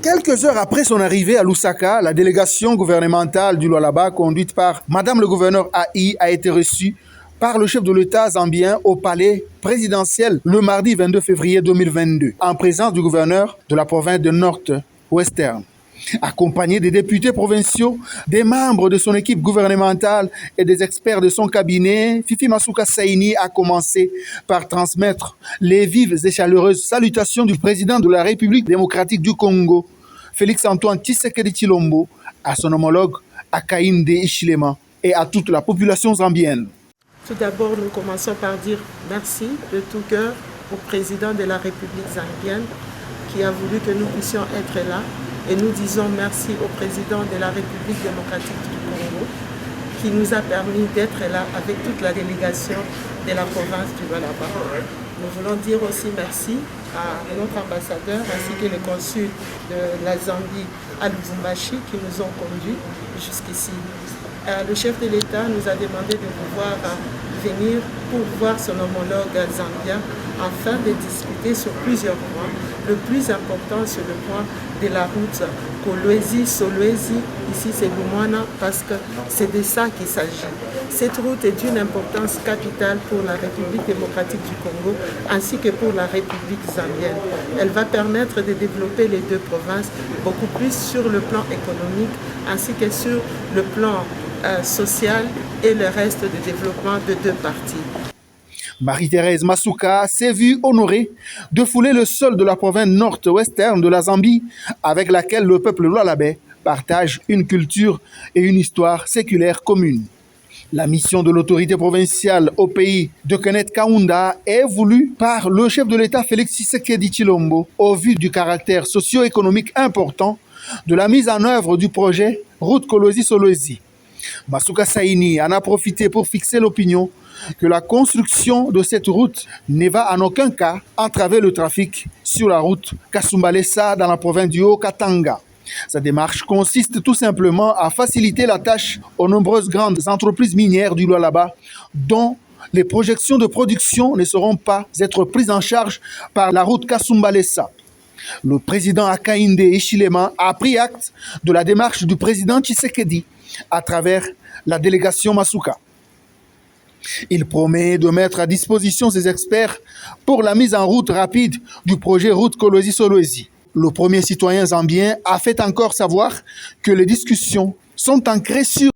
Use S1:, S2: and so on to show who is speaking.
S1: Quelques heures après son arrivée à Lusaka, la délégation gouvernementale du Lualaba, conduite par Madame le gouverneur AI, a été reçue par le chef de l'État zambien au palais présidentiel le mardi 22 février 2022, en présence du gouverneur de la province de North-Western. Accompagné des députés provinciaux, des membres de son équipe gouvernementale et des experts de son cabinet, Fifi Masuka Saini a commencé par transmettre les vives et chaleureuses salutations du président de la République démocratique du Congo, Félix-Antoine Tshisekedi Tshilombo, à son homologue Hakainde Hichilema et à toute la population zambienne.
S2: Tout d'abord, nous commençons par dire merci de tout cœur au président de la République zambienne qui a voulu que nous puissions être là. Et nous disons merci au président de la République démocratique du Congo qui nous a permis d'être là avec toute la délégation de la province du Lualaba. Nous voulons dire aussi merci à notre ambassadeur ainsi que le consul de la Zambie à Lubumbashi qui nous ont conduits jusqu'ici. Le chef de l'État nous a demandé de pouvoir venir pour voir son homologue zambien afin de discuter sur plusieurs points. Le plus important, c'est le point de la route Kolwezi-Solwezi, ici c'est Lumwana, parce que c'est de ça qu'il s'agit. Cette route est d'une importance capitale pour la République démocratique du Congo ainsi que pour la République zambienne. Elle va permettre de développer les deux provinces beaucoup plus sur le plan économique ainsi que sur le plan social et le reste du développement de deux parties.
S1: Marie-Thérèse Masuka s'est vue honorée de fouler le sol de la province nord-western de la Zambie avec laquelle le peuple lualabais partage une culture et une histoire séculaire commune. La mission de l'autorité provinciale au pays de Kenneth Kaunda est voulue par le chef de l'État Félix Tshisekedi Tshilombo au vu du caractère socio-économique important de la mise en œuvre du projet Route Kolwezi-Solwezi. Masuka Saini en a profité pour fixer l'opinion que la construction de cette route ne va en aucun cas entraver le trafic sur la route Kasumbalesa dans la province du Haut-Katanga. Sa démarche consiste tout simplement à faciliter la tâche aux nombreuses grandes entreprises minières du Lualaba dont les projections de production ne seront pas être prises en charge par la route Kasumbalesa. Le président Hakainde Hichilema a pris acte de la démarche du président Tshisekedi à travers la délégation Masuka. Il promet de mettre à disposition ses experts pour la mise en route rapide du projet Route Kolwezi-Solwezi. Le premier citoyen zambien a fait encore savoir que les discussions sont ancrées sur